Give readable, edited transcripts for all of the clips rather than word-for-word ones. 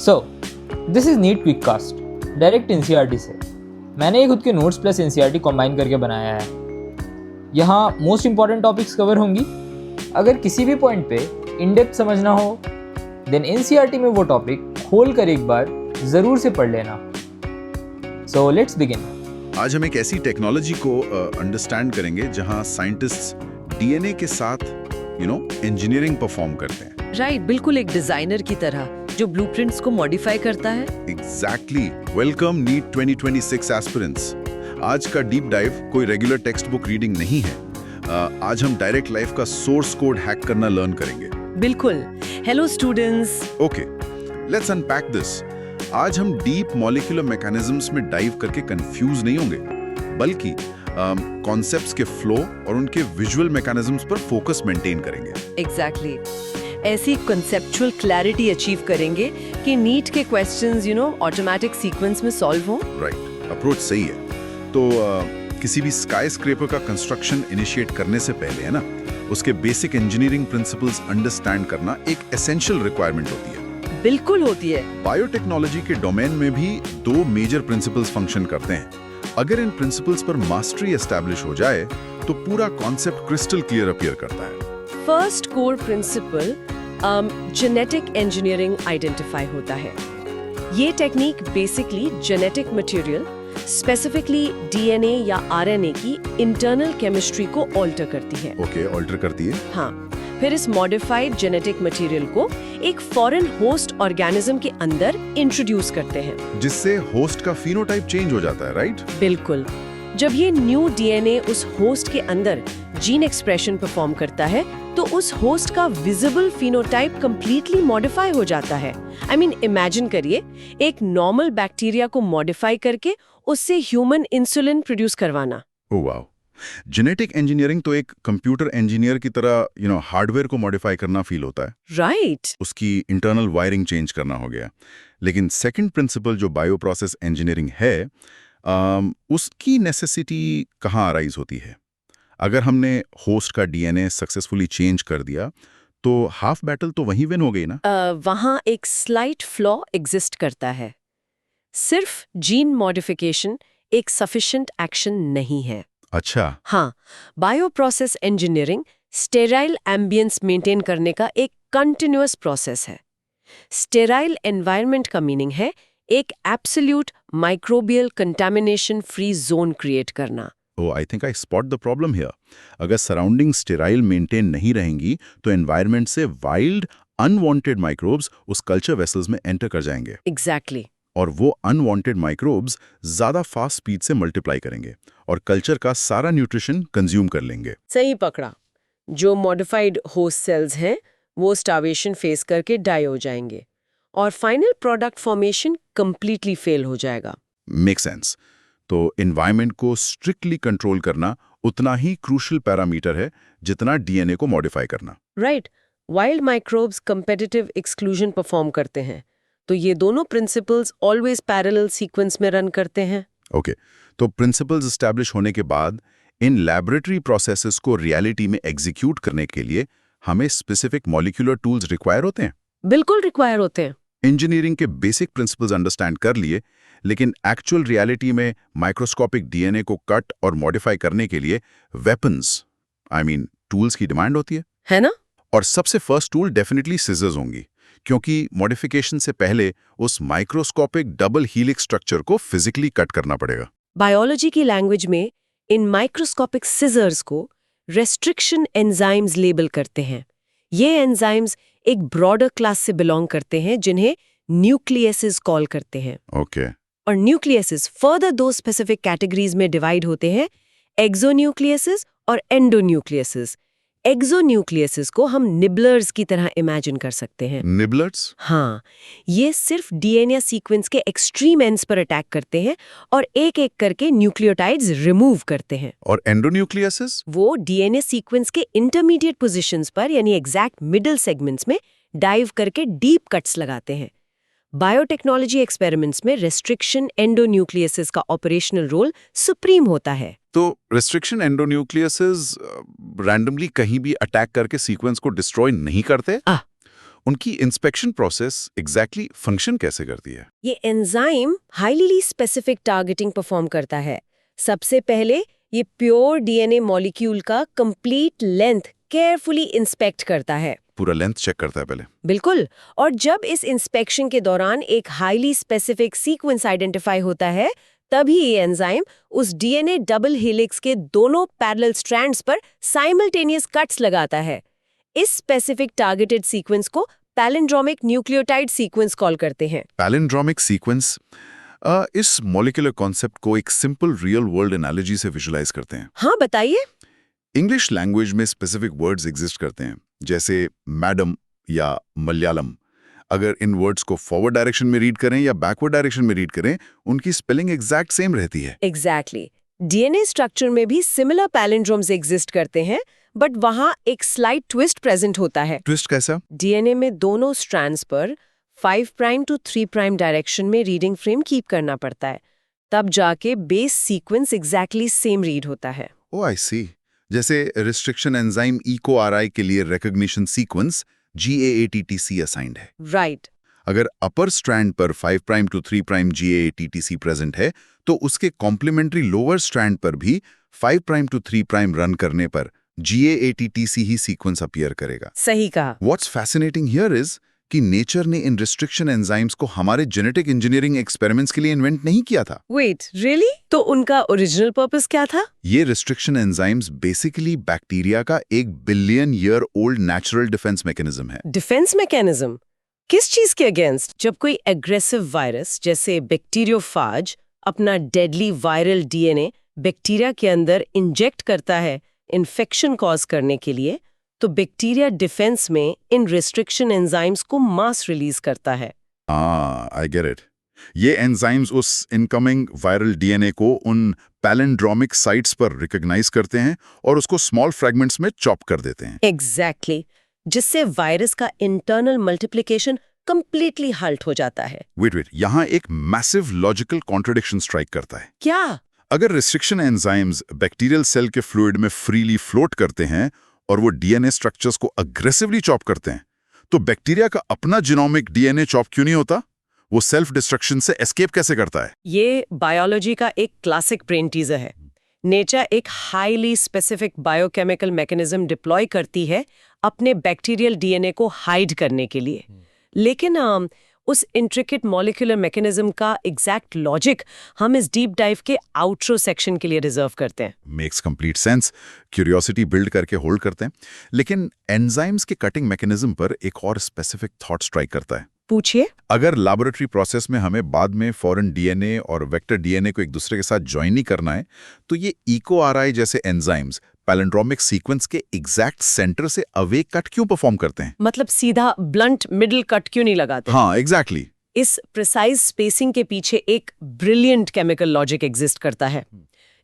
So this is NEET quickcast direct NCERT से। मैंने ये खुद के नोट्स प्लस एनसीईआरटी कंबाइन करके बनाया है। यहाँ मोस्ट इंपॉर्टेंट टॉपिक्स कवर होंगी। अगर किसी भी पॉइंट पे इन डेप्थ समझना हो देन एनसीईआरटी में वो टॉपिक खोल कर एक बार जरूर से पढ़ लेना। So let's begin. आज हम एक ऐसी टेक्नोलॉजी को अंडरस्टैंड करेंगे जहां साइंटिस्ट्स डीएनए के साथ इंजीनियरिंग परफॉर्म करते हैं। राइट, बिल्कुल एक डिजाइनर की तरह जो ब्लूप्रिंट्स को मॉडिफाई करता है। एग्जैक्टली। Welcome NEET 2026 aspirants. आज का डीप डाइव कोई रेगुलर टेक्स्ट बुक रीडिंग नहीं है। आज हम डायरेक्ट लाइफ का सोर्स कोड हैक करना लर्न करेंगे। बिल्कुल। Hello students. Okay, let's unpack this. आज हम डीप मॉलिक्यूलर मैकेनिज्म्स में डाइव करके कंफ्यूज नहीं होंगे, बल्कि कॉन्सेप्ट्स के फ्लो और उनके विजुअल मैकेनिज्म्स पर फोकस मेंटेन करेंगे। एग्जैक्टली। ऐसी कंसेप्चुअल क्लैरिटी अचीव करेंगे कि नीट के क्वेश्चंस ऑटोमेटिक सीक्वेंस में सॉल्व हों। राइट, अप्रोच सही है। तो किसी भी स्काई स्क्रेपर का कंस्ट्रक्शन इनिशिएट करने से पहले है ना, उसके बेसिक इंजीनियरिंग प्रिंसिपल्स अंडरस्टैंड करना एक एसेंशियल रिक्वायरमेंट होती है। बिल्कुल होती है। बायोटेक्नोलॉजी के डोमेन में भी दो मेजर प्रिंसिपल्स फंक्शन करते हैं। अगर इन प्रिंसिपल्स पर मास्टरी एस्टैब्लिश हो जाए तो पूरा कॉन्सेप्ट क्रिस्टल क्लियर अपीयर करता है। First core principle genetic engineering identify होता है। ये technique basically genetic material, specifically DNA या आरएनए की इंटरनल केमिस्ट्री को ऑल्टर करती है। ओके, ऑल्टर करती है। हाँ, फिर इस मॉडिफाइड जेनेटिक मटेरियल को एक फॉरेन होस्ट ऑर्गेनिज्म के अंदर इंट्रोड्यूस करते हैं, जिससे होस्ट का फिनोटाइप चेंज हो जाता है। राइट, बिल्कुल। जब ये न्यू डीएनए उस होस्ट के अंदर जीन एक्सप्रेशन परफॉर्म करता है तो उस होस्ट का विजिबल फिनोटाइप कंप्लीटली मॉडिफाई हो जाता है। आई मीन इमेजिन करिए एक नॉर्मल बैक्टीरिया को मॉडिफाई करके उससे ह्यूमन इंसुलिन प्रोड्यूस करवाना। Oh wow. जेनेटिक इंजीनियरिंग तो एक कंप्यूटर इंजीनियर की तरह हार्डवेयर को मॉडिफाई करना फील होता है। राइट। उसकी इंटरनल वायरिंग चेंज करना हो गया। लेकिन सेकंड प्रिंसिपल जो बायो प्रोसेस इंजीनियरिंग है, उसकी नेसेसिटी कहाँ अराइज होती है? अगर हमने होस्ट का डीएनए सक्सेसफुली चेंज कर दिया तो हाफ बैटल तो वहीं विन हो गई ना। वहाँ एक स्लाइट फ्लॉ एग्जिस्ट करता है। सिर्फ जीन मॉडिफिकेशन एक सफिशिएंट एक्शन नहीं है। अच्छा। हाँ, bio process engineering sterile ambience maintain करने का एक कंटिन्यूअस प्रोसेस है। स्टेराइल एनवायरनमेंट का मीनिंग है एक absolute microbial contamination free zone create करना। Oh, I think I spot the problem here. अगर सराउंडिंग स्टेराइल मेंटेन नहीं रहेंगी तो एनवायरनमेंट से वाइल्ड अनवांटेड माइक्रोब्स उस कल्चर वेसल्स में एंटर कर जाएंगे। एग्जैक्टली। और वो अनवांटेड माइक्रोब्स ज्यादा फास्ट स्पीड से मल्टीप्लाई करेंगे और कल्चर का सारा न्यूट्रिशन कंज्यूम कर लेंगे। सही पकड़ा। जो मॉडिफाइड होस्ट सेल्स हैं वो स्टार्वेशन फेस करके डाई हो जाएंगे और final product formation completely fail हो जाएगा। Make sense. तो एनवायरनमेंट को स्ट्रिक्टली कंट्रोल करना उतना ही क्रूशियल पैरामीटर है जितना डीएनए को मॉडिफाई करना। Right. Wild microbes competitive exclusion perform करते हैं, तो ये दोनों प्रिंसिपल्स ऑलवेज पैरेलल सीक्वेंस में रन करते हैं। ओके, तो प्रिंसिपल्स एस्टैब्लिश होने के बाद इन लैबोरेटरी प्रोसेसेस को रियलिटी में एग्जीक्यूट करने के लिए हमें स्पेसिफिक मॉलिक्यूलर टूल्स रिक्वायर होते हैं। बिल्कुल रिक्वायर होते हैं। इंजीनियरिंग के बेसिक प्रिंसिपल्स अंडरस्टैंड कर लिए, लेकिन एक्चुअल रियलिटी में माइक्रोस्कोपिक डीएनए को कट और मॉडिफाई करने के लिए वेपन्स, टूल्स की डिमांड होती है ना? और सबसे फर्स्ट टूल डेफिनेटली सिजर्स होंगी, क्योंकि मॉडिफिकेशन से पहले उस माइक्रोस्कोपिक डबल हीलिक्स स्ट्रक्चर को फिजिकली कट करना पड़ेगा। बायोलॉजी की लैंग्वेज में इन माइक्रोस्कोपिक सिजर्स को रेस्ट्रिक्शन एंजाइम्स लेबल करते हैं। ये एंजाइम्स एक ब्रॉडर क्लास से बिलोंग करते हैं जिन्हें न्यूक्लियसेस कॉल करते हैं। ओके। और न्यूक्लियसेस फर्दर दो स्पेसिफिक कैटेगरीज में डिवाइड होते हैं, एक्सोन्यूक्लियसेस और एंडोन्यूक्लियसेस। एक्सोन्यूक्लियसेस को हम निबलर्स की तरह इमेजिन कर सकते हैं। निबलर्स? हाँ, ये सिर्फ डीएनए सीक्वेंस के एक्सट्रीम एंड्स पर अटैक करते हैं और एक एक करके न्यूक्लियोटाइड्स रिमूव करते हैं। और एंडोन्यूक्लियसेस? वो डीएनए सीक्वेंस के इंटरमीडिएट पोजीशंस पर यानी एग्जैक्ट मिडिल सेगमेंट्स में डाइव करके डीप कट्स लगाते हैं। बायोटेक्नोलॉजी एक्सपेरिमेंट्स में रेस्ट्रिक्शन एंडोन्यूक्लियसेस का ऑपरेशनल रोल सुप्रीम होता है। तो रेस्ट्रिक्शन एंडोन्यूक्लियसेस रैंडमली कहीं भी अटैक करके सीक्वेंस को डिस्ट्रॉय नहीं करते? उनकी इंस्पेक्शन प्रोसेस एग्जैक्टली फंक्शन कैसे करती है? ये enzyme highly specific targeting perform करता है। सबसे पहले ये प्योर डीएनए मॉलिक्यूल का कंप्लीट लेंथ केयरफुली इंस्पेक्ट करता है। पूरा लेंथ चेक करता है पहले? बिल्कुल। और जब इस इंस्पेक्शन के दौरान एक हाईली स्पेसिफिक सीक्वेंस आइडेंटिफाई होता है, तभी ये एंजाइम उस डीएनए डबल हेलिक्स के दोनों पैरेलल स्ट्रैंड्स पर साइमल्टेनियस कट्स लगाता है। इस स्पेसिफिक टारगेटेड सीक्वेंस को पैलिंड्रोमिक न्यूक्लियोटाइड सीक्वेंस कॉल करते हैं। पैलिंड्रोमिक सीक्वेंस, इस मॉलिक्यूलर कॉन्सेप्ट को एक सिंपल रियल वर्ल्ड एनालॉजी से विजुलाइज करते हैं। हाँ, बताइए। इंग्लिश लैंग्वेज में स्पेसिफिक वर्ड्स एग्जिस्ट करते हैं, जैसे मैडम या मलयालम। अगर इन वर्ड्स को फॉरवर्ड डायरेक्शन में रीड करें या बैकवर्ड डायरेक्शन में रीड करें, उनकी स्पेलिंग एग्जैक्ट सेम रहती है। एग्जैक्टली। डीएनए स्ट्रक्चर में भी सिमिलर पैलिंड्रोम्स एग्जिस्ट करते हैं, बट वहां एक स्लाइट ट्विस्ट प्रेजेंट होता है। ट्विस्ट कैसा? डीएनए में दोनों स्ट्रैंड्स पर 5 प्राइम टू 3 प्राइम डायरेक्शन में रीडिंग फ्रेम कीप करना पड़ता है, तब जाके base sequence exactly same read होता है। ओह, आई सी। जैसे रिस्ट्रिक्शन एंजाइम EcoRI के लिए रिकॉग्निशन सीक्वेंस GAATTC असाइंड है। राइट। अगर अपर स्ट्रैंड पर 5 prime to 3 prime GAATTC present है, तो उसके कॉम्प्लीमेंट्री लोअर स्ट्रैंड पर भी 5 प्राइम टू 3 प्राइम रन करने पर GAATTC ही सीक्वेंस अपीयर करेगा। सही कहा। व्हाट्स फैसिनेटिंग हियर इज कि नेचर ने इन रिस्ट्रिक्शन एंजाइम्स को हमारे जेनेटिक इंजीनियरिंग एक्सपेरिमेंट्स के लिए इन्वेंट नहीं किया था। Wait, really? तो उनका ओरिजिनल पर्पस क्या था? ये रिस्ट्रिक्शन एंजाइम्स बेसिकली बैक्टीरिया का 1 billion year old natural defence mechanism है। Defence mechanism? किस चीज के अगेंस्ट? जब कोई एग्रेसिव वायरस जैसे बैक्टीरियोफाज अपना डेडली वायरल डीएनए बैक्टीरिया के अंदर इंजेक्ट करता है इन्फेक्शन कॉज करने के लिए, तो बैक्टीरिया डिफेंस में इन रिस्ट्रिक्शन एंजाइम्स को मास रिलीज करता है। I get it. ये एंजाइम्स उस इनकमिंग वायरल डीएनए को उन पैलिंड्रोमिक साइट्स पर रिकॉग्नाइज करते हैं और उसको स्मॉल फ्रैगमेंट्स में चॉप कर देते हैं। एग्जैक्टली, जिससे वायरस का इंटरनल मल्टीप्लिकेशन कंप्लीटली हल्ट हो जाता है। वेट, यहाँ एक मैसिव लॉजिकल कॉन्ट्रडिक्शन स्ट्राइक करता है। क्या? अगर रिस्ट्रिक्शन एंजाइम्स बैक्टीरियल सेल के फ्लूइड में फ्रीली फ्लोट करते हैं और वो डीएनए स्ट्रक्चर्स को अग्रेसिवली चॉप करते हैं, तो बैक्टीरिया का अपना जीनोमिक डीएनए चॉप क्यों नहीं होता? वो सेल्फ डिस्ट्रक्शन से एस्केप कैसे करता है? ये बायोलॉजी का एक क्लासिक ब्रेन टीजर है। नेचर एक highly specific biochemical mechanism deploy करती है अपने बैक्टीरियल डीएनए को हाइड करने के लिए, लेकिन उस इंट्रिकेट मॉलिक्यूलर मैकेनिज्म का एग्जैक्ट लॉजिक हम इस डीप डाइव के आउटरो सेक्शन के लिए रिजर्व करते हैं। Makes complete sense. Curiosity build करके होल्ड करते हैं। लेकिन एंजाइम्स के कटिंग मैकेनिज्म पर एक और स्पेसिफिक थॉट स्ट्राइक करता है। पूछिए। अगर लैबोरेटरी प्रोसेस में हमें बाद में फॉरेन डीएनए और वेक्टर डीएनए को एक दूसरे के साथ ज्वाइन नहीं करना है, तो ये EcoRI जैसे एंजाइम्स पैलिंड्रोमिक सीक्वेंस के एग्जैक्ट सेंटर से अवे कट क्यों परफॉर्म करते हैं? मतलब सीधा ब्लंट मिडिल कट क्यों नहीं लगाते? हाँ, एग्जैक्टली। इस प्रिसाइज स्पेसिंग के पीछे एक ब्रिलियंट केमिकल लॉजिक एग्जिस्ट करता है।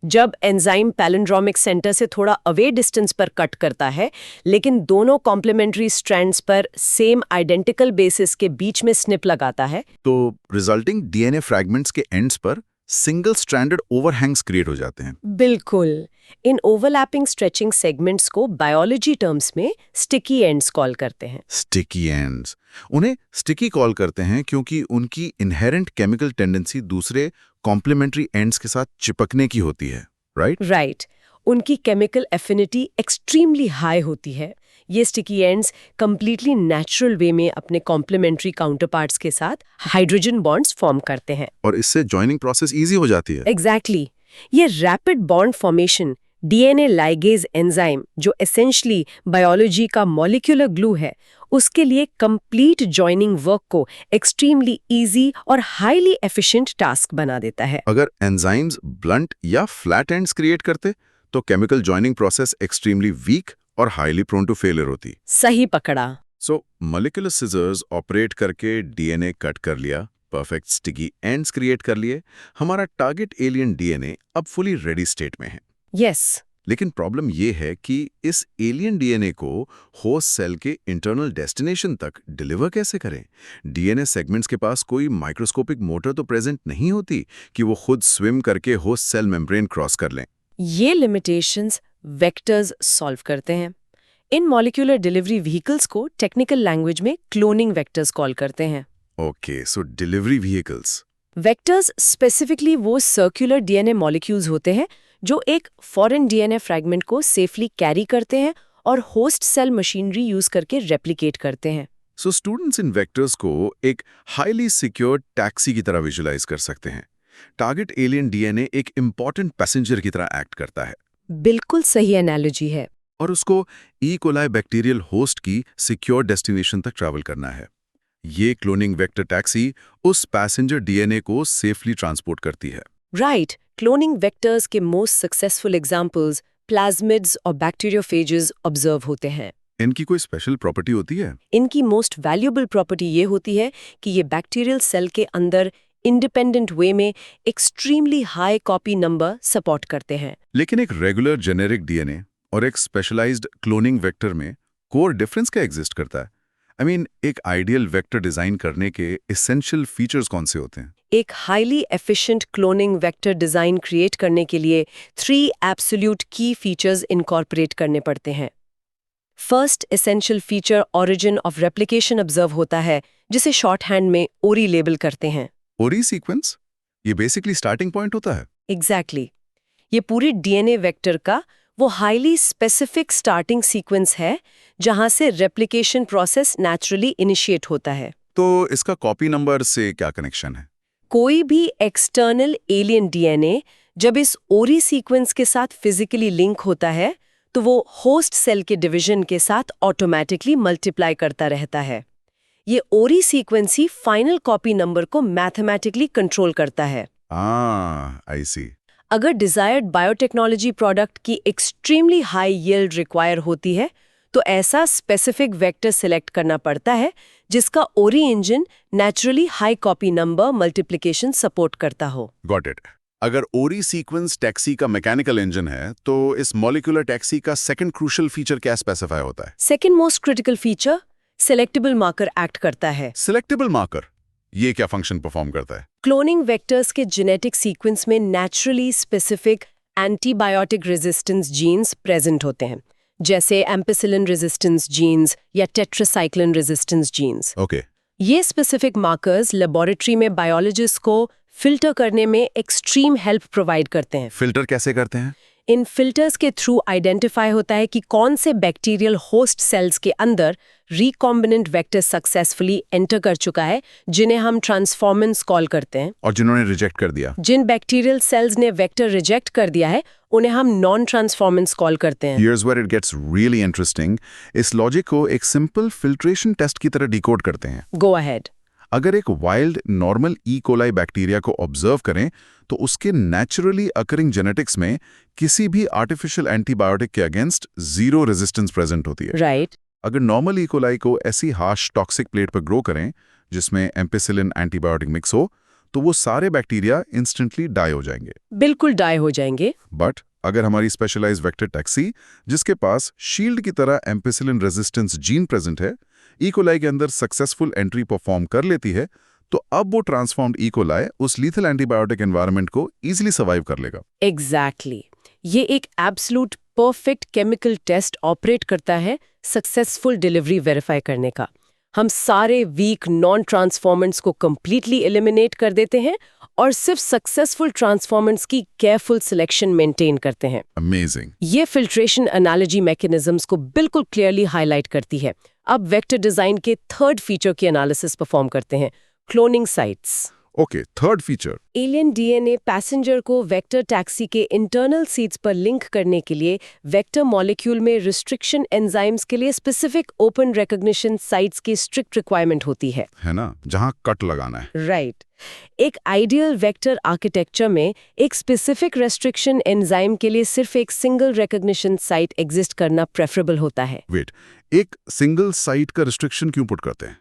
जब एंजाइम पैलिंड्रोमिक सेंटर से थोड़ा अवे डिस्टेंस पर कट करता है, लेकिन दोनों कॉम्प्लीमेंट्री स्ट्रैंड्स पर सेम आइडेंटिकल बेसिस के बीच में स्निप लगाता है, तो रिजल्टिंग डीएनए फ्रैगमेंट्स के एंड्स पर सिंगल स्ट्रैंडेड ओवरहैंग्स क्रिएट हो जाते हैं। बिल्कुल। इन ओवरलैपिंग स्ट्रेचिंग सेगमेंट्स को बायोलॉजी टर्म्स में स्टिकी एंड्स कॉल करते हैं। स्टिकी एंड्स, उन्हें स्टिकी कॉल करते हैं क्योंकि उनकी इनहेरेंट केमिकल टेंडेंसी दूसरे कॉम्प्लीमेंट्री एंड्स के साथ चिपकने की होती है, राइट? राइट। उनकी केमिकल एफिनिटी एक्सट्रीमली हाई होती है। ये sticky ends completely natural way में अपने कॉम्प्लीमेंट्री काउंटरपार्ट्स के साथ हाइड्रोजन बॉन्ड्स फॉर्म करते हैं और इससे जॉइनिंग प्रोसेस इजी हो जाती है। एग्जैक्टली। ये rapid bond formation DNA ligase enzyme, जो एसेंशियली बायोलॉजी का मॉलिक्यूलर ग्लू है, उसके लिए कंप्लीट जॉइनिंग वर्क को एक्सट्रीमली इजी और हाईली एफिशिएंट टास्क बना देता है। अगर एंजाइम्स ब्लंट या फ्लैट एंड्स क्रिएट करते तो chemical joining process extremely weak और हाईली प्रोन टू फेलियर होती। सही पकड़ा। सो मॉलिक्यूलर सिजर्स ऑपरेट करके डीएनए कट कर लिया, परफेक्ट स्टिकी एंड्स क्रिएट कर लिए, हमारा टारगेट एलियन डीएनए अब फुली रेडी स्टेट में है। यस। लेकिन प्रॉब्लम ये है कि इस एलियन डीएनए को होस्ट सेल के इंटरनल डेस्टिनेशन तक डिलीवर कैसे करें? डीएनए सेगमेंट्स के पास कोई माइक्रोस्कोपिक मोटर तो प्रेजेंट नहीं होती कि वो खुद स्विम करके होस्ट सेल मेम्ब्रेन क्रॉस कर लें। ये लिमिटेशंस वेक्टर्स सॉल्व करते हैं। इन मॉलिक्यूलर डिलीवरी व्हीकल्स को टेक्निकल लैंग्वेज में क्लोनिंग वेक्टर्स कॉल करते हैं। ओके, सो डिलीवरी व्हीकल्स। वेक्टर्स स्पेसिफिकली वो सर्कुलर डीएनए मॉलिक्यूल्स होते हैं जो एक फॉरेन डीएनए फ्रैगमेंट को सेफली कैरी करते हैं और होस्ट सेल मशीनरी यूज करके रेप्लिकेट करते हैं। सो स्टूडेंट्स इन वेक्टर्स को एक हाईली सिक्योर्ड टैक्सी की तरह विजुलाइज कर सकते हैं। टारगेट एलियन डीएनए एक इंपॉर्टेंट पैसेंजर की तरह एक्ट करता है बिल्कुल सही एनालॉजी है। और उसको ई कोलाई बैक्टीरियल होस्ट की सिक्योर डेस्टिनेशन तक ट्रैवल करना है। ये क्लोनिंग वेक्टर टैक्सी उस पैसेंजर डीएनए को सेफली ट्रांसपोर्ट करती है। राइट, क्लोनिंग वेक्टर्स के मोस्ट सक्सेसफुल एग्जांपल्स प्लाज्मिड्स और बैक्टीरियोफेजेस ऑब्जर्व होते हैं। इनकी कोई स्पेशल प्रॉपर्टी होती है? इनकी मोस्ट वैल्यूएबल प्रॉपर्टी ये होती है कि ये बैक्टीरियल सेल के अंदर इंडिपेंडेंट वे में extremely high copy number support करते हैं। लेकिन एक रेगुलर जेनेरिक डीएनए और एक स्पेशलाइज्ड क्लोनिंग वेक्टर में कोर डिफरेंस क्या एग्जिस्ट करता है? आई मीन, एक आइडियल वेक्टर डिजाइन करने के एसेंशियल फीचर्स कौन से होते हैं? एक highly efficient cloning vector design create करने के लिए 3 एब्सोल्यूट की फीचर्स इनकॉर्पोरेट करने पड़ते हैं। First essential feature origin of replication observe होता है, जिसे शॉर्ट हैंड में ओरी लेबल करते हैं। ओरी सीक्वेंस? ये बेसिकली स्टार्टिंग पॉइंट होता है। एग्जैक्टली ये पूरी डीएनए वेक्टर का वो हाईली स्पेसिफिक स्टार्टिंग सीक्वेंस है जहां से रेप्लिकेशन प्रोसेस नेचुरली इनिशिएट होता है। तो इसका कॉपी नंबर से क्या कनेक्शन है? कोई भी एक्सटर्नल एलियन डीएनए जब इस ओरी सीक्वेंस के साथ फिजिकली लिंक होता है तो वो होस्ट सेल के डिवीजन के साथ ऑटोमेटिकली मल्टीप्लाई करता रहता है। ये ओरी सीक्वेंस ही फाइनल कॉपी नंबर को मैथमेटिकली कंट्रोल करता है। आई सी। अगर डिजायर्ड बायोटेक्नोलॉजी प्रोडक्ट की एक्सट्रीमली हाई यील्ड रिक्वायर होती है तो ऐसा स्पेसिफिक वेक्टर सिलेक्ट करना पड़ता है जिसका ओरी engine naturally high copy number multiplication support करता हो। Got it. अगर ओरी सीक्वेंस टैक्सी का मैकेनिकल इंजन है तो इस मॉलिक्यूलर टैक्सी का सेकंड क्रूशियल फीचर क्या स्पेसिफाई होता है? Second most critical feature selectable marker act करता है। सिलेक्टेबल मार्कर, ये क्या फंक्शन परफॉर्म करता है? क्लोनिंग वेक्टर्स के जेनेटिक सीक्वेंस में naturally specific antibiotic resistance genes present होते हैं, जैसे एम्पिसिलिन रेजिस्टेंस जीन्स या टेट्रासाइक्लिन रेजिस्टेंस जीन्स। ओके। ये स्पेसिफिक मार्कर्स लेबोरेटरी में बायोलॉजिस्ट को फिल्टर करने में एक्सट्रीम हेल्प प्रोवाइड करते हैं। फिल्टर कैसे करते हैं? इन फिल्टर्स के थ्रू आइडेंटिफाई होता है कि कौन से बैक्टीरियल होस्ट सेल्स के अंदर रिकॉम्बिनेंट वेक्टर सक्सेसफुली एंटर कर चुका है, जिन्हें हम ट्रांसफॉर्मेंस कॉल करते हैं, और जिन्होंने रिजेक्ट कर दिया। जिन बैक्टीरियल सेल्स ने वेक्टर रिजेक्ट कर दिया है उन्हें हम नॉन ट्रांसफॉर्मेंस कॉल करते हैं। Here's where it gets really interesting. इस लॉजिक को एक सिंपल फिल्ट्रेशन टेस्ट की तरह डिकोड करते हैं। Go ahead. अगर एक wild normal E coli bacteria को ऑब्जर्व करें तो उसके नेचुरली अकरिंग जेनेटिक्स में किसी भी आर्टिफिशियल एंटीबायोटिक के अगेंस्ट 0 रेजिस्टेंस प्रेजेंट होती है। राइट। अगर नॉर्मल ई कोलाई को ऐसी हार्श टॉक्सिक प्लेट पर ग्रो करें जिसमें एम्पिसिलिन एंटीबायोटिक मिक्स हो तो वो सारे बैक्टीरिया इंस्टेंटली डाई हो जाएंगे। बिल्कुल डाई हो जाएंगे। बट अगर हमारी स्पेशलाइज्ड वेक्टर टैक्सी जिसके पास शील्ड की तरह एम्पिसिलिन रेजिस्टेंस जीन प्रेजेंट है ई कोलाई के अंदर सक्सेसफुल एंट्री परफॉर्म कर लेती है तो अब वो ट्रांसफॉर्म्ड ई कोलाई उस लीथल एंटीबायोटिक एनवायरनमेंट को इजीली सर्वाइव कर लेगा। एग्जैक्टली ये एक absolute perfect chemical test operate करता है सक्सेसफुल डिलीवरी वेरीफाई करने का। हम सारे वीक नॉन ट्रांसफॉर्मेंट्स को कंप्लीटली एलिमिनेट कर देते हैं और सिर्फ सक्सेसफुल ट्रांसफॉर्मेंट्स की केयरफुल सिलेक्शन मेंटेन करते हैं। अमेजिंग। ये फिल्ट्रेशन एनालॉजी मैकेनिज्म्स को बिल्कुल क्लियरली हाईलाइट करती है। अब वेक्टर डिजाइन के थर्ड फीचर की एनालिसिस परफॉर्म करते हैं, cloning sites. Okay, third feature. Alien DNA passenger को वेक्टर टैक्सी के इंटरनल सीट्स पर लिंक करने के लिए वेक्टर मॉलिक्यूल में रिस्ट्रिक्शन एंजाइम्स के लिए स्पेसिफिक ओपन रिकॉग्निशन साइट्स की स्ट्रिक्ट रिक्वायरमेंट होती है ना, जहां कट लगाना है। राइट। एक आइडियल वेक्टर आर्किटेक्चर में एक स्पेसिफिक रेस्ट्रिक्शन एंजाइम के लिए सिर्फ एक सिंगल रिकॉग्निशन साइट एग्जिस्ट करना प्रेफरेबल होता है। वेट, एक सिंगल साइट का रिस्ट्रिक्शन क्यों पुट करते हैं?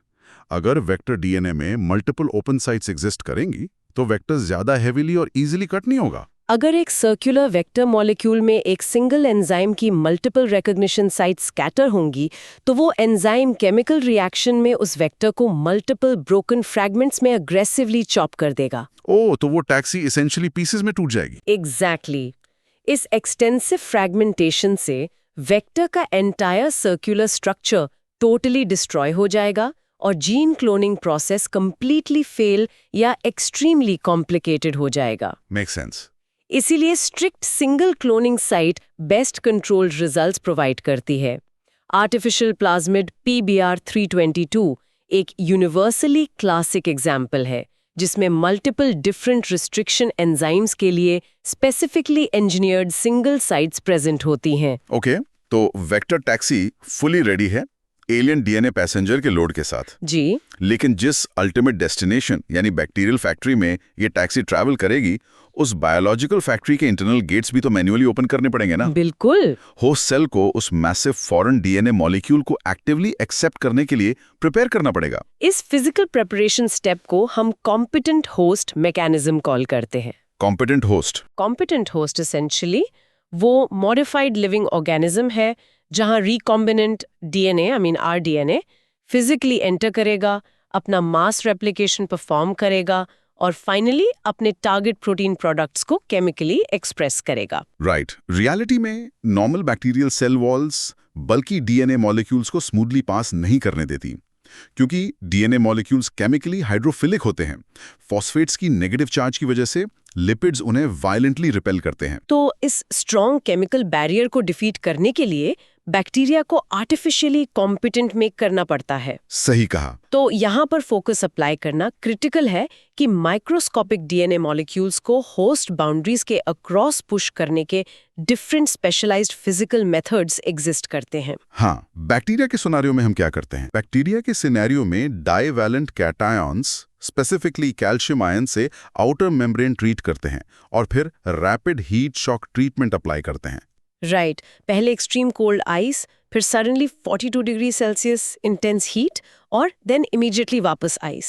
अगर वेक्टर डीएनए में मल्टीपल ओपन साइट्स एग्जिस्ट करेंगी तो वेक्टर ज्यादा हेवीली और इजीली कट नहीं होगा। अगर एक सर्कुलर वेक्टर मॉलिक्यूल में एक सिंगल एंजाइम की मल्टीपल रिकॉग्निशन साइट स्कैटर होंगी तो वो एंजाइम केमिकल रिएक्शन में उस वेक्टर को मल्टीपल ब्रोकन फ्रैगमेंट्स में अग्रेसिवली चॉप कर देगा। ओह, तो वो टैक्सी एसेंशियली पीसेस में टूट जाएगी। एग्जैक्टली। इस एक्सटेंसिव फ्रैगमेंटेशन से वेक्टर का entire circular structure totally destroy हो जाएगा और gene cloning process completely fail या एक्सट्रीमली कॉम्प्लिकेटेड हो जाएगा। Make sense. इसीलिए strict single cloning site best controlled results provide करती है। आर्टिफिशियल प्लाज्मिड PBR322 एक यूनिवर्सली क्लासिक एग्जाम्पल है, जिसमें मल्टीपल डिफरेंट रिस्ट्रिक्शन एंजाइम्स के लिए specifically engineered single sites present होती हैं। ओके, तो वेक्टर टैक्सी फुली रेडी है एलियन डीएनए पैसेंजर के लोड के साथ। जी, लेकिन जिस अल्टीमेट डेस्टिनेशन यानी बैक्टीरियल फैक्ट्री में ये टैक्सी ट्रैवल करेगी, उस बायोलॉजिकल फैक्ट्री के इंटरनल गेट्स भी तो मैन्युअली ओपन करने पड़ेंगे ना। बिल्कुल। होस्ट सेल को उस मैसिव फॉरेन डीएनए मॉलिक्यूल को एक्टिवली एक्सेप्ट करने के लिए प्रिपेयर करना पड़ेगा। इस फिजिकल प्रिपरेशन स्टेप को हम कॉम्पिटेंट होस्ट मैकेनिज्म कॉल करते हैं। Competent host. Competent host essentially वो मॉडिफाइड लिविंग ऑर्गेनिज्म है जहां recombinant DNA rDNA physically enter करेगा, अपना मास रेप्लिकेशन परफॉर्म करेगा और फाइनली अपने टारगेट प्रोटीन प्रोडक्ट्स को केमिकली एक्सप्रेस करेगा। राइट। रियलिटी में नॉर्मल बैक्टीरियल सेल वॉल्स बल्कि डीएनए मॉलिक्यूल्स को स्मूथली पास नहीं करने देती, क्योंकि डीएनए मॉलिक्यूल्स केमिकली हाइड्रोफिलिक होते हैं। फॉस्फेट्स की नेगेटिव चार्ज की वजह से लिपिड्स उन्हें वायलेंटली रिपेल करते हैं। तो इस स्ट्रॉन्ग केमिकल बैरियर को डिफीट करने के लिए बैक्टीरिया को आर्टिफिशियली कॉम्पिटेंट मेक करना पड़ता है। सही कहा। तो यहाँ पर फोकस अप्लाई करना क्रिटिकल है कि माइक्रोस्कोपिक डीएनए मॉलिक्यूल्स को होस्ट बाउंड्रीज के अक्रॉस पुश करने के different specialised physical methods exist करते हैं। हाँ, बैक्टीरिया के सिनेरियो में हम क्या करते हैं? बैक्टीरिया के सिनेरियो में divalent cations specifically calcium ion से आउटर मेम्ब्रेन ट्रीट करते हैं और फिर rapid heat shock treatment apply करते हैं। राइट, पहले एक्सट्रीम कोल्ड आइस, फिर suddenly 42 degree Celsius intense heat और देन इमीडिएटली वापस आइस।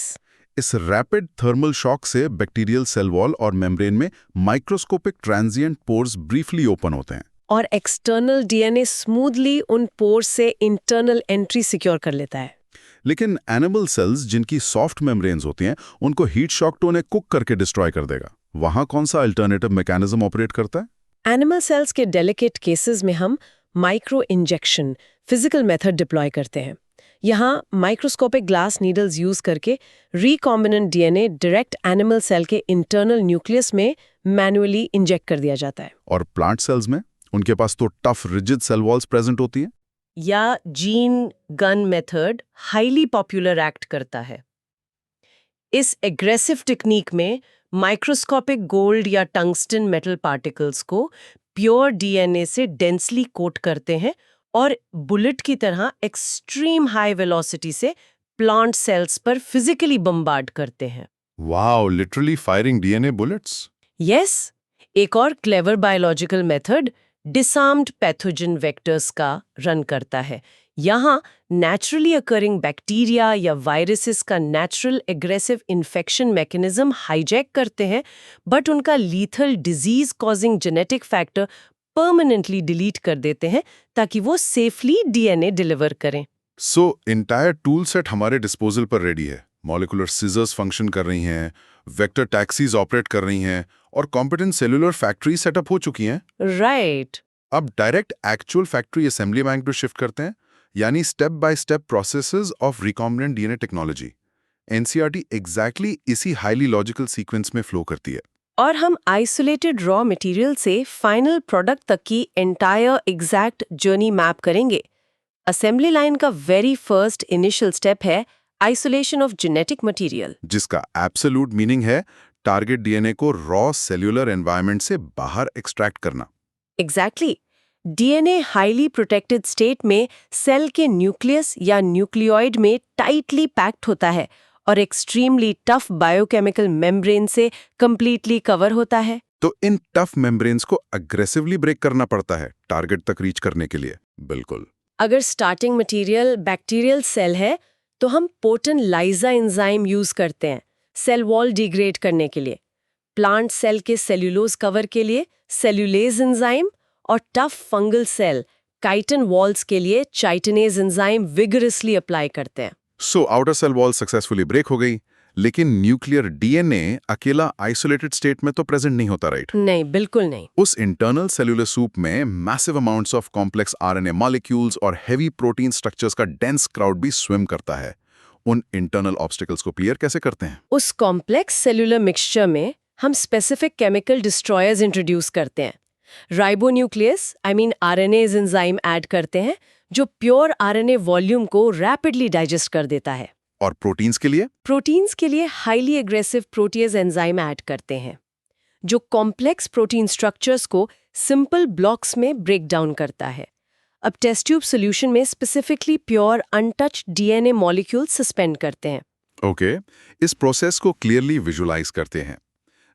इस रैपिड थर्मल शॉक से बैक्टीरियल सेल वॉल और मेम्ब्रेन में microscopic transient pores briefly open होते हैं और एक्सटर्नल डीएनए स्मूथली उन पोर्स से इंटरनल एंट्री सिक्योर कर लेता है। लेकिन एनिमल सेल्स जिनकी सॉफ्ट मेम्ब्रेन्स होती हैं, उनको हीट शॉक तो उन्हें कुक करके डिस्ट्रॉय कर देगा। वहां कौन सा अल्टरनेटिव मैकेनिज्म ऑपरेट करता है? एनिमल सेल्स के डेलिकेट केसेस में हम micro injection physical method deploy करते हैं। यहाँ माइक्रोस्कोपिक ग्लास नीडल्स यूज करके recombinant DNA direct animal cell के इंटरनल न्यूक्लियस में मैन्युअली इंजेक्ट कर दिया जाता है। और प्लांट सेल्स में उनके पास तो tough rigid cell walls present होती हैं। या gene gun method highly popular act करता है। इस एग्रेसिव टेक्निक में माइक्रोस्कोपिक गोल्ड या टंगस्टन मेटल पार्टिकल्स को प्योर डीएनए से डेंसली कोट करते हैं और बुलेट की तरह एक्सट्रीम हाई वेलोसिटी से प्लांट सेल्स पर फिजिकली बम्बार्ड करते हैं। Wow, literally firing DNA bullets. Yes, एक और clever biological method disarmed pathogen vectors का रन करता है। यहाँ नेचुरली अकरिंग बैक्टीरिया या वायरसेस का natural aggressive infection mechanism hijack करते हैं, बट उनका lethal disease causing genetic factor permanently delete कर देते हैं ताकि वो सेफली डीएनए डिलीवर करें। सो इंटायर टूल सेट हमारे डिस्पोजल पर रेडी है। मॉलिक्यूलर सीजर्स फंक्शन कर रही हैं, वेक्टर टैक्सीज ऑपरेट कर रही हैं और कॉम्पिटेंट सेलुलर फैक्ट्री सेटअप हो चुकी हैं। राइट। अब direct actual factory assembly bank पे शिफ्ट करते हैं, यानी step by step processes of recombinant DNA technology. NCERT exactly इसी हाईली लॉजिकल सीक्वेंस में फ्लो करती है। और हम आइसोलेटेड रॉ मटेरियल से फाइनल प्रोडक्ट तक की एंटायर एग्जैक्ट जर्नी मैप करेंगे। असेंबली लाइन का वेरी फर्स्ट इनिशियल स्टेप है आइसोलेशन ऑफ जेनेटिक मटेरियल, जिसका एब्सोल्यूट मीनिंग है टारगेट डीएनए को रॉ सेल्यूलर एनवायरनमेंट से बाहर एक्सट्रैक्ट करना। Exactly. DNA highly protected state में सेल के न्यूक्लियस या न्यूक्लियोइड में टाइटली पैक्ड होता है और एक्सट्रीमली टफ बायोकेमिकल मेम्ब्रेन से कंप्लीटली कवर होता है। तो इन टफ मेम्ब्रेन्स को अग्रेसिवली ब्रेक करना पड़ता है टारगेट तक रीच करने के लिए। बिल्कुल। अगर स्टार्टिंग मटेरियल बैक्टीरियल सेल है तो हम पोटेंट लाइजा एंजाइम यूज करते हैं सेल वॉल डिग्रेड करने के लिए। प्लांट सेल के सेल्यूलोज कवर के लिए सेल्यूलेज एंजाइम और tough fungal cell chitin walls के लिए चाइटिनेज एंजाइम विगरसली अप्लाई करते हैं। So outer cell wall successfully break हो गई, लेकिन न्यूक्लियर डीएनए अकेला आइसोलेटेड स्टेट में तो प्रेजेंट नहीं होता, राइट? नहीं, बिल्कुल नहीं। उस इंटरनल सेल्यूलर सूप में massive amounts of complex RNA molecules और हेवी प्रोटीन स्ट्रक्चर्स का डेंस क्राउड भी स्विम करता है। उन इंटरनल ऑब्स्टिकल्स को क्लियर कैसे करते हैं? उस कॉम्प्लेक्स सेल्यूलर मिक्सचर में हम स्पेसिफिक केमिकल डिस्ट्रॉयर्स इंट्रोड्यूस करते हैं। राइबोन्यूक्लियस आरएनएज एंजाइम ऐड करते हैं जो प्योर आरएनए वॉल्यूम को रैपिडली डाइजेस्ट कर देता है। और प्रोटीन्स के लिए? प्रोटीन्स के लिए highly aggressive protease enzyme add करते हैं जो कॉम्प्लेक्स प्रोटीन स्ट्रक्चर्स को सिंपल ब्लॉक्स में ब्रेक डाउन करता है। अब टेस्ट ट्यूब सॉल्यूशन में specifically pure untouched DNA molecule suspend करते हैं। ओके, इस प्रोसेस को क्लियरली विजुलाइज करते हैं।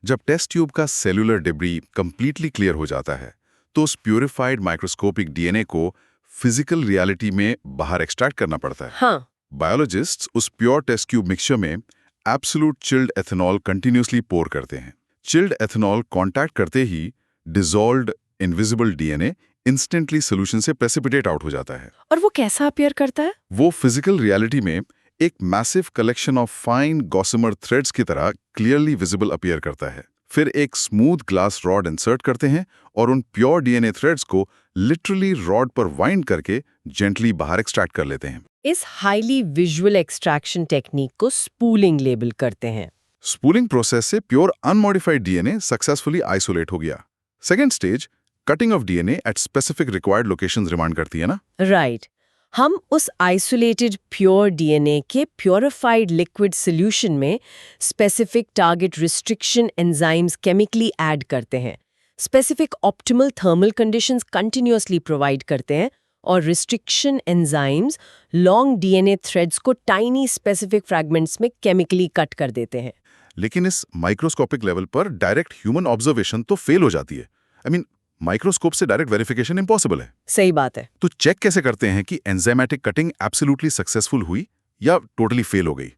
जब टेस्ट ट्यूब का सेल्यूलर डिब्री कंप्लीटली क्लियर हो जाता है तो उस प्यूरिफाइड माइक्रोस्कोपिक डीएनए को फिजिकल रियलिटी में बाहर एक्सट्रैक्ट करना पड़ता है। हाँ, बायोलॉजिस्ट्स उस प्योर टेस्ट ट्यूब मिक्सचर में absolute chilled ethanol continuously pour करते हैं। चिल्ड एथेनॉल कांटेक्ट करते ही dissolved invisible DNA instantly solution से प्रेसिपिटेट आउट हो जाता है। और वो कैसा अपीयर करता है? वो फिजिकल रियलिटी में एक massive collection of fine gossamer threads की तरह क्लियरली विजिबल अपीयर करता है। फिर एक स्मूथ ग्लास रॉड इंसर्ट करते हैं और उन प्योर डीएनए थ्रेड्स को लिटरली रॉड पर वाइंड करके जेंटली बाहर एक्सट्रैक्ट कर लेते हैं। इस हाईली विजुअल एक्सट्रैक्शन टेक्निक को स्पूलिंग लेबल करते हैं। स्पूलिंग प्रोसेस से pure unmodified DNA successfully isolate हो गया। Second stage cutting of DNA at specific required locations remand करती है ना? राइट। हम उस आइसोलेटेड प्योर डीएनए के प्योरिफाइड लिक्विड सॉल्यूशन में specific target restriction enzymes chemically add करते हैं। Specific optimal thermal conditions continuously provide करते हैं और restriction enzymes long DNA threads को टाइनी स्पेसिफिक फ्रैगमेंट्स में केमिकली कट कर देते हैं। लेकिन इस माइक्रोस्कोपिक लेवल पर डायरेक्ट ह्यूमन ऑब्जर्वेशन तो फेल हो जाती है। माइक्रोस्कोप से डायरेक्ट वेरिफिकेशन इम्पॉसिबल है। सही बात है। तो चेक कैसे करते हैं कि एंजाइमेटिक कटिंग एब्सोल्युटली सक्सेसफुल हुई या टोटली फेल हो गई?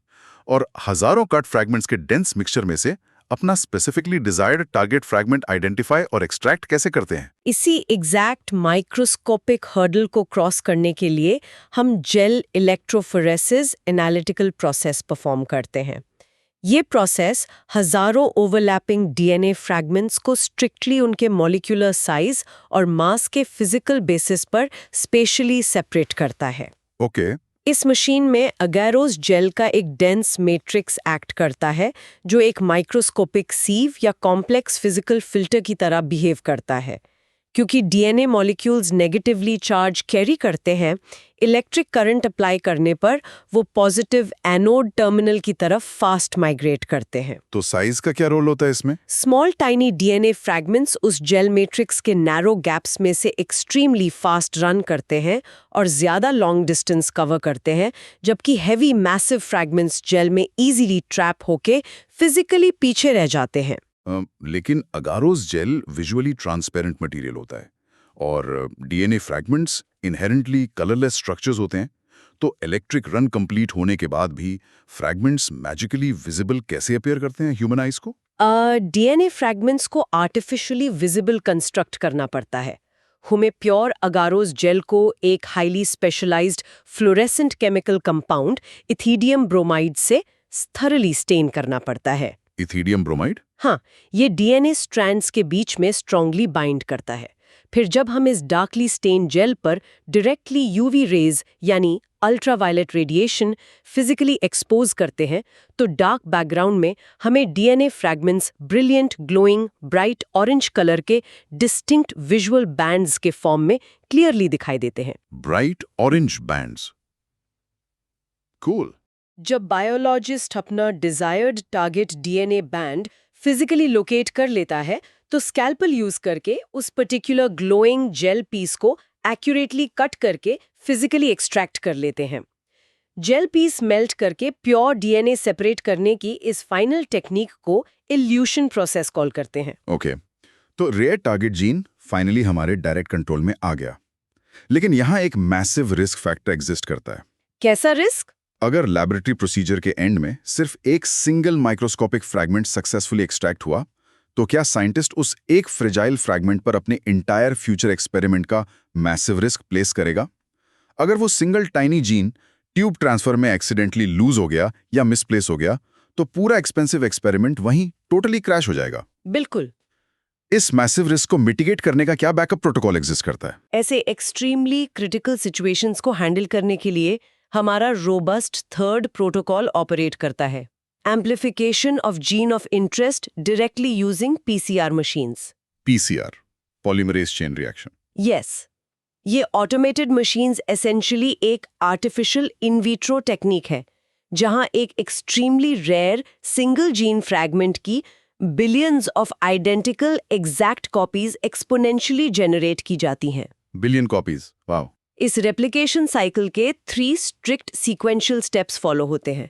और हजारों कट फ्रैगमेंट्स के डेंस मिक्सचर में से अपना specifically desired target fragment identify और एक्सट्रैक्ट कैसे करते हैं? इसी एग्जैक्ट माइक्रोस्कोपिक हर्डल को क्रॉस करने के लिए हम gel electrophoresis analytical process perform करते हैं। ये प्रोसेस हजारों ओवरलैपिंग डीएनए फ्रैगमेंट्स को स्ट्रिक्टली उनके मॉलिक्यूलर साइज और मास के फिजिकल बेसिस पर स्पेशली सेपरेट करता है। ओके। इस मशीन में अगैरोस जेल का एक डेंस मैट्रिक्स एक्ट करता है जो एक माइक्रोस्कोपिक सीव या कॉम्प्लेक्स फिजिकल फिल्टर की तरह बिहेव करता है। क्योंकि DNA molecules negatively charge carry करते हैं, इलेक्ट्रिक करंट अप्लाई करने पर वो पॉजिटिव एनोड टर्मिनल की तरफ फास्ट माइग्रेट करते हैं। तो साइज का क्या रोल होता है इसमें? स्मॉल टाइनी डीएनए फ्रैगमेंट्स उस जेल मैट्रिक्स के नैरो गैप्स में से एक्सट्रीमली फास्ट रन करते हैं और ज्यादा लॉन्ग डिस्टेंस कवर करते हैं, जबकि हैवी मैसिव फ्रैगमेंट्स जेल में इजीली ट्रैप होके फिजिकली पीछे रह जाते हैं। लेकिन अगारोस जेल विजुअली ट्रांसपेरेंट मटेरियल होता है और DNA fragments inherently colourless structures होते हैं, तो इलेक्ट्रिक रन कंप्लीट होने के बाद भी फ्रैगमेंट्स मैजिकली विजिबल कैसे अपीयर करते हैं ह्यूमन आइज को? डीएनए फ्रैगमेंट्स को आर्टिफिशियली विजिबल कंस्ट्रक्ट करना पड़ता है। हमें प्योर अगारोस जेल को एक highly specialised fluorescent chemical compound ethidium bromide से थॉरली स्टेन करना पड़ता है। Ethidium bromide? हाँ, ये डीएनए स्ट्रैंड्स के बीच में स्ट्रांगली बाइंड करता है। फिर जब हम इस डार्कली स्टेन जेल पर डायरेक्टली यूवी रेज यानी अल्ट्रावायलेट रेडिएशन फिजिकली एक्सपोज करते हैं तो डार्क बैकग्राउंड में हमें DNA fragments brilliant glowing bright orange colour के डिस्टिंक्ट विजुअल बैंड्स के फॉर्म में क्लियरली दिखाई देते हैं। Bright orange bands, cool. जब बायोलॉजिस्ट अपना desired target DNA band physically locate कर लेता है तो स्कैल्पल यूज करके उस पर्टिकुलर ग्लोइंग जेल पीस को एक्यूरेटली कट करके फिजिकली एक्सट्रैक्ट कर लेते हैं। जेल पीस मेल्ट करके प्योर डीएनए सेपरेट करने की इस फाइनल टेक्निक को इल्यूशन प्रोसेस कॉल करते हैं। ओके, तो रेयर टारगेट जीन फाइनली हमारे डायरेक्ट कंट्रोल में आ गया। लेकिन यहाँ एक मैसिव रिस्क फैक्टर एग्जिस्ट करता है। कैसा रिस्क? अगर लैबोरेटरी प्रोसीजर के एंड में सिर्फ एक single microscopic fragment successfully extract हुआ, तो क्या साइंटिस्ट उस एक फ्रेजाइल फ्रैगमेंट पर अपने इंटायर फ्यूचर एक्सपेरिमेंट का मैसिव रिस्क प्लेस करेगा? अगर वो single tiny gene tube transfer में एक्सीडेंटली लूज हो गया या मिसप्लेस हो गया, तो पूरा एक्सपेंसिव एक्सपेरिमेंट वहीं टोटली क्रैश हो जाएगा। बिल्कुल। इस मैसिव रिस्क को मिटिगेट करने का क्या बैकअप प्रोटोकॉल एग्जिस्ट करता है? ऐसे एक्सट्रीमली क्रिटिकल सिचुएशंस को हैंडल करने के लिए हमारा रोबस्ट थर्ड प्रोटोकॉल ऑपरेट करता है, amplification of gene of interest directly using PCR machines. PCR, polymerase chain reaction. Yes, ये ऑटोमेटेड मशीन्स एसेंशियली एक आर्टिफिशियल इन विट्रो टेक्निक है, जहां एक extremely rare single gene fragment की billions of identical exact copies exponentially generate की जाती हैं। Billion copies, wow. इस रेप्लिकेशन साइकिल के 3 स्ट्रिक्ट सीक्वेंशियल स्टेप्स फॉलो होते हैं।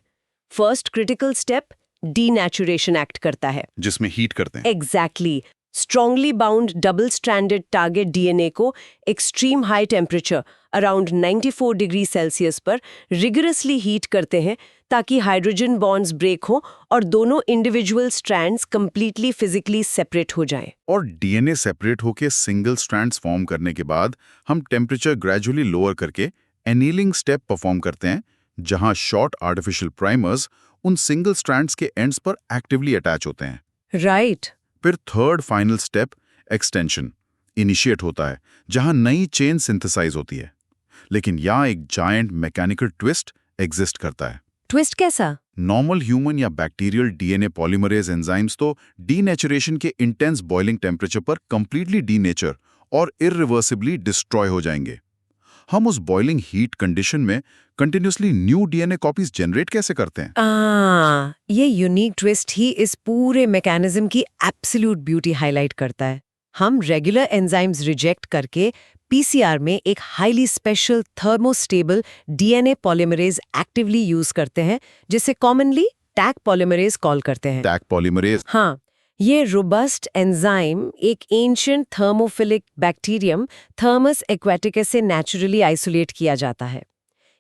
First critical step denaturation act करता है, जिसमें हीट करते हैं। Exactly strongly bound double stranded target DNA को extreme high temperature around 94 degree Celsius पर रिगरसली हीट करते हैं ताकि हाइड्रोजन बॉन्ड्स ब्रेक हो और दोनों individual strands completely physically separate हो जाएं। और डीएनए सेपरेट होके सिंगल स्ट्रैंड्स फॉर्म करने के बाद हम टेम्परेचर ग्रेजुअली लोअर करके एनीलिंग स्टेप परफॉर्म करते हैं, जहां शॉर्ट आर्टिफिशियल प्राइमर्स उन सिंगल स्ट्रैंड्स के एंड्स पर एक्टिवली अटैच होते हैं। राइट। फिर third final step extension initiate होता है, जहां नई चेन सिंथेसाइज होती है। लेकिन यहाँ एक जायंट मैकेनिकल ट्विस्ट एग्जिस्ट करता है। ट्विस्ट कैसा? नॉर्मल ह्यूमन या बैक्टीरियल डीएनए पॉलीमरेज एंजाइम्स तो डीनेचुरेशन के इंटेंस बॉइलिंग टेम्परेचर पर कंप्लीटली डीनेचर और इरिवर्सिबली डिस्ट्रॉय हो जाएंगे। हम उस बॉइलिंग हीट कंडीशन में continuously new DNA copies generate कैसे करते हैं? ये यूनिक ट्विस्ट ही इस पूरे मैकेनिज्म की एब्सोल्यूट ब्यूटी हाईलाइट करता है। हम रेगुलर एंजाइम्स रिजेक्ट करके पीसीआर में एक highly special thermostable DNA polymerase actively use करते हैं, जिसे कॉमनली टैग पॉलीमरेज कॉल करते हैं। Tag polymerase? हाँ, ये रोबस्ट एंजाइम एक ancient thermophilic bacterium thermos aquaticus से नेचुरली आइसोलेट किया जाता है।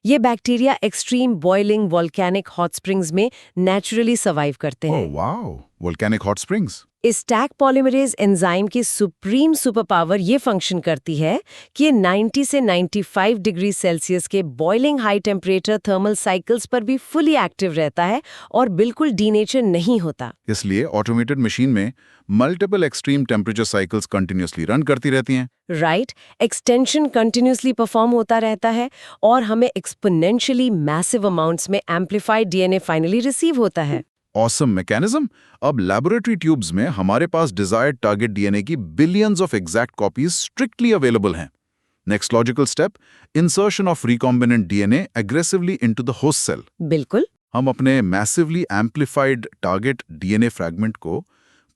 ये bacteria extreme boiling volcanic hot springs में नेचुरली सर्वाइव करते हैं। Oh wow, volcanic hot springs. इस टैग पॉलीमरेज एंजाइम की सुप्रीम सुपरपावर ये फंक्शन करती है कि ये 90 से 95 डिग्री सेल्सियस के boiling high temperature thermal cycles पर भी फुली एक्टिव रहता है और बिल्कुल डीनेचर नहीं होता। इसलिए ऑटोमेटेड मशीन में multiple extreme temperature cycles continuously run करती रहती हैं। राइट, एक्सटेंशन कंटिन्यूसली परफॉर्म होता रहता है और हमें एक्सपोनेंशियली मैसिव अमाउंट्स में एम्प्लीफाइड डीएनए फाइनली रिसीव होता है। Awesome mechanism. अब लैबोरेटरी ट्यूब्स में हमारे पास डिजायर्ड टारगेट डीएनए की billions of exact copies strictly available हैं। Next logical step, insertion of recombinant DNA aggressively into the host cell. बिल्कुल। हम अपने massively amplified target DNA fragment को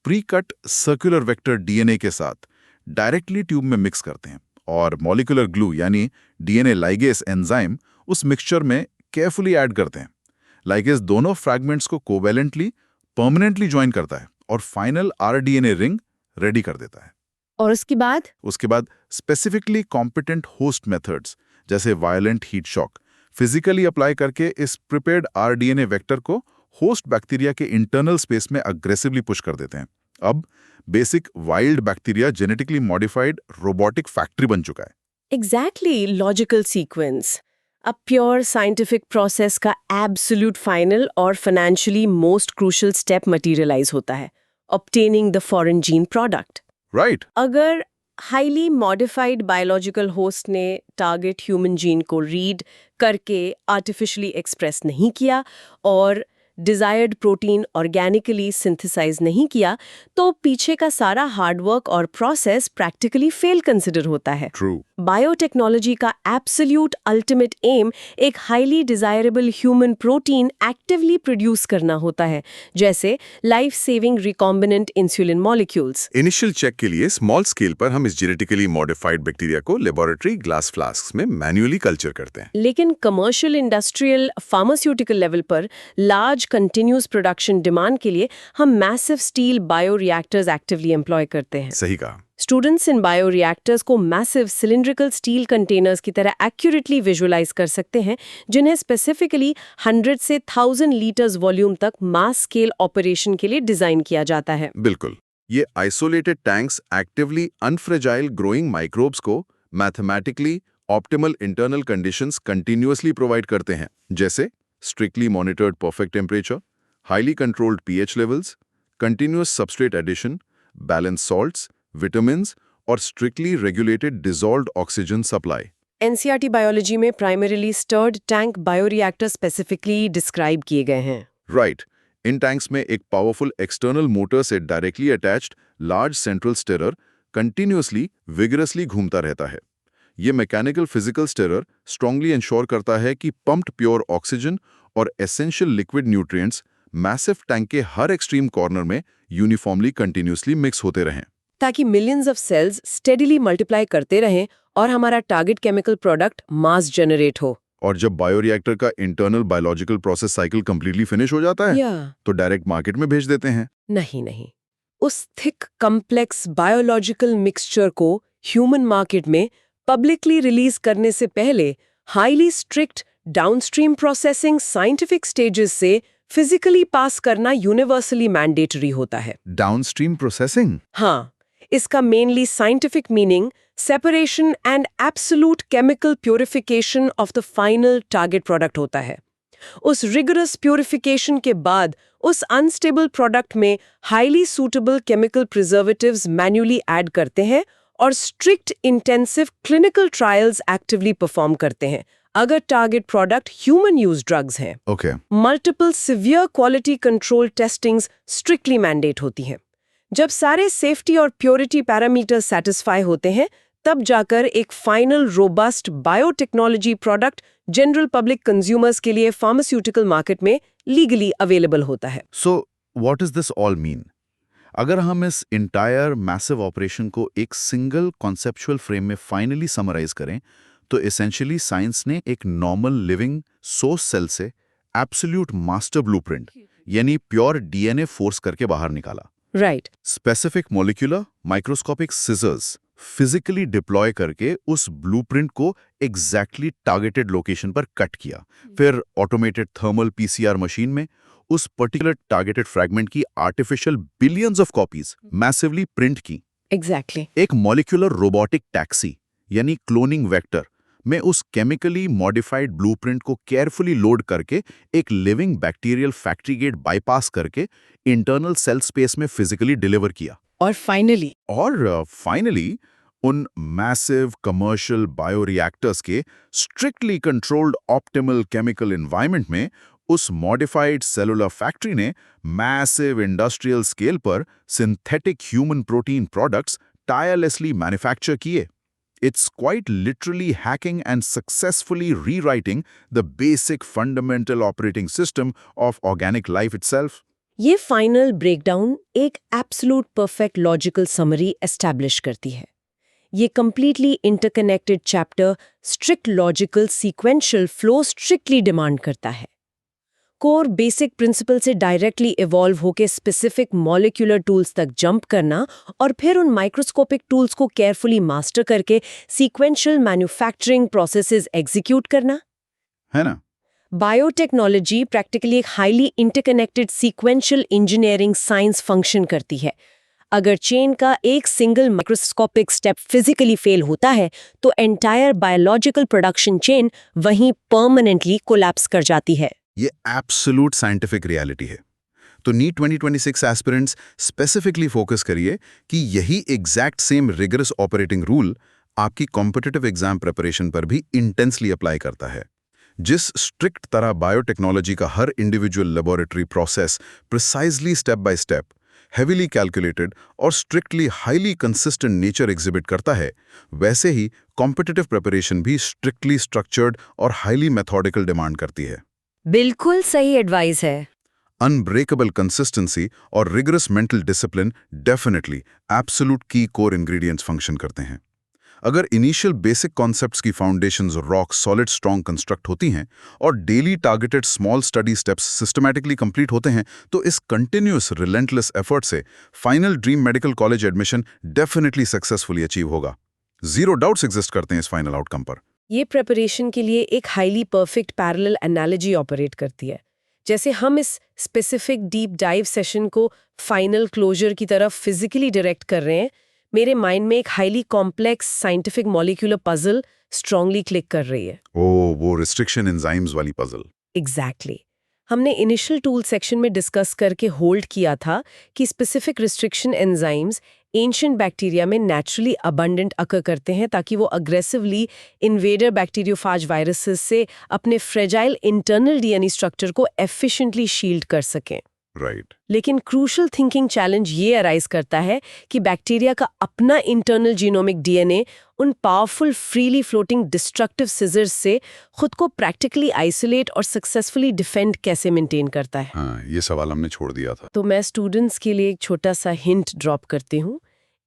प्री-कट सर्कुलर वेक्टर डीएनए के साथ डायरेक्टली ट्यूब में mix करते हैं और मॉलिक्यूलर ग्लू यानी डीएनए लाइगेस एंजाइम उस मिक्सचर में केयरफुली ऐड करते हैं। लाइगेस दोनों फ्रैगमेंट्स को कोवेलेंटली परमानेंटली ज्वाइन करता है और फाइनल आरडीएनए रिंग रेडी कर देता है। और उसके बाद स्पेसिफिकली कॉम्पिटेंट होस्ट मेथड्स जैसे violent heat shock physically apply करके इस प्रिपेयर्ड आरडीएनए वेक्टर को होस्ट बैक्टीरिया के इंटरनल स्पेस में अग्रेसिवली पुश कर देते हैं। अब basic wild bacteria genetically modified robotic factory बन चुका है। Exactly logical sequence. अब प्योर साइंटिफिक प्रोसेस का एब्सोल्यूट फाइनल और financially most crucial step materialise होता है, obtaining the foreign gene product. Right. अगर हाईली मॉडिफाइड बायोलॉजिकल होस्ट ने टारगेट ह्यूमन जीन को रीड करके आर्टिफिशियली एक्सप्रेस नहीं किया और डिजायर्ड प्रोटीन ऑर्गेनिकली सिंथेसाइज नहीं किया, तो पीछे का सारा हार्डवर्क और प्रोसेस प्रैक्टिकली फेल कंसिडर होता है। ट्रू। बायोटेक्नोलॉजी का एब्सोल्यूट अल्टीमेट एम एक highly desirable human protein actively produce करना होता है, जैसे life saving recombinant insulin molecules. Initial check के लिए स्मॉल स्केल पर हम इस जेनेटिकली मॉडिफाइड बैक्टीरिया को लेबोरेटरी ग्लास फ्लास्क में मैन्युअली कल्चर करते हैं। लेकिन कमर्शियल इंडस्ट्रियल फार्मास्यूटिकल लेवल पर लार्ज कंटिन्यूस प्रोडक्शन डिमांड के लिए हम massive steel bioreactors actively employ करते हैं। सही कहा। स्टूडेंट्स इन बायोरिएक्टर्स को मैसिव सिलिंड्रिकल स्टील कंटेनर्स की तरह एक्यूरेटली विजुअलाइज कर सकते हैं, जिन्हें स्पेसिफिकली 100 से 1000 लीटर्स वॉल्यूम तक मास स्केल ऑपरेशन के लिए डिजाइन किया जाता है। बिल्कुल। ये isolated tanks actively unfragile growing microbes को mathematically optimal internal conditions continuously provide करते हैं, जैसे strictly monitored perfect temperature, highly controlled pH levels, continuous substrate addition, balanced salts, vitamins और strictly regulated dissolved oxygen supply. NCERT biology में primarily stirred tank bioreactor specifically describe किए गए हैं। Right. इन tanks में एक पावरफुल एक्सटर्नल मोटर से directly attached large central stirrer continuously vigorously घूमता रहता है। ये mechanical physical stirrer strongly ensure करता है कि पंप्ड प्योर ऑक्सीजन और essential liquid nutrients massive tank के हर एक्सट्रीम कॉर्नर में यूनिफॉर्मली कंटिन्यूअसली मिक्स होते रहें, ताकि millions of cells steadily multiply करते रहें और हमारा target chemical product mass generate हो। और जब बायोरिएक्टर का internal biological process cycle completely finish हो जाता है तो डायरेक्ट मार्केट में भेज देते हैं। नहीं, उस थिक कॉम्प्लेक्स बायोलॉजिकल मिक्सचर को ह्यूमन मार्केट में पब्लिकली रिलीज करने से पहले highly strict downstream processing scientific stages से फिजिकली पास करना यूनिवर्सली मैंडेटरी होता है। Downstream processing? हाँ, इसका mainly scientific meaning separation and absolute chemical purification of the final target product होता है। उस रिगरस प्योरिफिकेशन के बाद उस अनस्टेबल प्रोडक्ट में highly suitable chemical preservatives manually add करते हैं और strict intensive clinical trials actively perform करते हैं अगर target product human use drugs हैं। Okay. Multiple severe quality control testings strictly mandate होती हैं। जब सारे सेफ्टी और प्योरिटी पैरामीटर्स सेटिस्फाई होते हैं, तब जाकर एक final robust biotechnology product general public consumers के लिए फार्मास्यूटिकल मार्केट में लीगली अवेलेबल होता है। So what is this all mean? अगर हम इस इंटायर मैसिव ऑपरेशन को एक सिंगल कॉन्सेप्चुअल फ्रेम में फाइनली समराइज करें, तो एसेंशियली साइंस ने एक नॉर्मल लिविंग सोर्स सेल से एब्सोल्यूट मास्टर ब्लूप्रिंट यानी प्योर डीएनए फोर्स करके बाहर निकाला। Right. Specific molecular microscopic scissors physically deploy करके उस ब्लूप्रिंट को एग्जैक्टली टारगेटेड लोकेशन पर कट किया, फिर ऑटोमेटेड थर्मल पीसीआर मशीन में उस पर्टिकुलर टारगेटेड फ्रैगमेंट की artificial billions of copies massively print की। एग्जैक्टली। एक मॉलिक्यूलर रोबोटिक टैक्सी यानी क्लोनिंग वेक्टर में उस केमिकली मॉडिफाइड ब्लूप्रिंट को केयरफुली लोड करके एक living bacterial factory gate bypass करके इंटरनल सेल स्पेस में फिजिकली डिलीवर किया। और फाइनली उन मैसिव कमर्शियल बायोरिएक्टर्स के strictly controlled optimal chemical environment में उस मॉडिफाइड सेलुलर फैक्ट्री ने मैसिव इंडस्ट्रियल स्केल पर synthetic human protein products tirelessly manufacture किए। It's quite literally hacking and successfully rewriting the basic fundamental operating system of organic life itself. ये final breakdown एक absolute perfect logical summary establish करती है। ये completely interconnected chapter strict logical sequential flow strictly demand करता है। Core basic principle से directly evolve होकर specific molecular tools तक जंप करना और फिर उन माइक्रोस्कोपिक टूल्स को केयरफुली मास्टर करके सीक्वेंशियल मैन्युफैक्चरिंग प्रोसेसेस एग्जीक्यूट करना, है ना? बायोटेक्नोलॉजी प्रैक्टिकली एक highly interconnected sequential engineering science function करती है। अगर चेन का एक single microscopic step physically fail होता है तो एंटायर बायोलॉजिकल प्रोडक्शन चेन वहीं परमानेंटली कोलैप्स कर जाती है। ये एब्सोल्यूट साइंटिफिक रियलिटी है। तो नीट 2026 एस्पिरेंट्स स्पेसिफिकली फोकस करिए कि यही exact same rigorous operating rule आपकी कॉम्पिटिटिव एग्जाम प्रिपरेशन पर भी इंटेंसली अप्लाई करता है। जिस स्ट्रिक्ट तरह बायोटेक्नोलॉजी का हर individual laboratory process precisely step by step heavily calculated और strictly highly consistent nature exhibit करता है, वैसे ही कॉम्पिटिटिव प्रिपरेशन भी स्ट्रिक्टली स्ट्रक्चर्ड और हाईली मेथोडिकल डिमांड करती है। बिल्कुल सही एडवाइस है। अनब्रेकेबल कंसिस्टेंसी और rigorous mental discipline definitely absolute की कोर इंग्रेडिएंट्स फंक्शन करते हैं। अगर इनिशियल बेसिक कॉन्सेप्ट्स की foundations rock solid strong construct होती हैं और daily targeted small study steps systematically complete होते हैं, तो इस कंटिन्यूअस रिलेंटलेस एफर्ट से final dream medical college admission definitely successfully achieve होगा। जीरो डाउट्स एग्जिस्ट करते हैं इस फाइनल आउटकम पर। ये प्रिपरेशन के लिए एक highly perfect parallel analogy operate करती है। जैसे हम इस स्पेसिफिक डीप डाइव सेशन को फाइनल क्लोजर की तरफ फिजिकली डायरेक्ट कर रहे हैं, मेरे माइंड में एक highly complex scientific molecular puzzle strongly click कर रही है। ओह, वो रिस्ट्रिक्शन एंजाइम्स वाली पजल। एग्जैक्टली। हमने इनिशियल टूल सेक्शन में डिस्कस करके होल्ड किया था कि specific restriction enzymes ancient bacteria में नेचुरली अबंडेंट अकर करते हैं ताकि वो अग्रेसिवली इन्वेडर बैक्टीरियोफाज वायरसेस से अपने फ्रेजाइल इंटरनल डीएनए स्ट्रक्चर को एफिशिएंटली शील्ड कर सकें। राइट। लेकिन क्रूशल थिंकिंग चैलेंज ये अराइज करता है कि बैक्टीरिया का अपना इंटरनल जीनोमिक डीएनए उन powerful freely floating destructive scissors से खुद को प्रैक्टिकली आइसोलेट और सक्सेसफुली डिफेंड कैसे मेंटेन करता है। हाँ, ये सवाल हमने छोड़ दिया था। तो मैं स्टूडेंट्स के लिए एक छोटा सा हिंट ड्रॉप करती हूँ।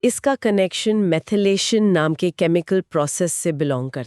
इसका कनेक्शन मेथिलेशन नाम के केमिकल प्रोसेस से बिलोंग करता है।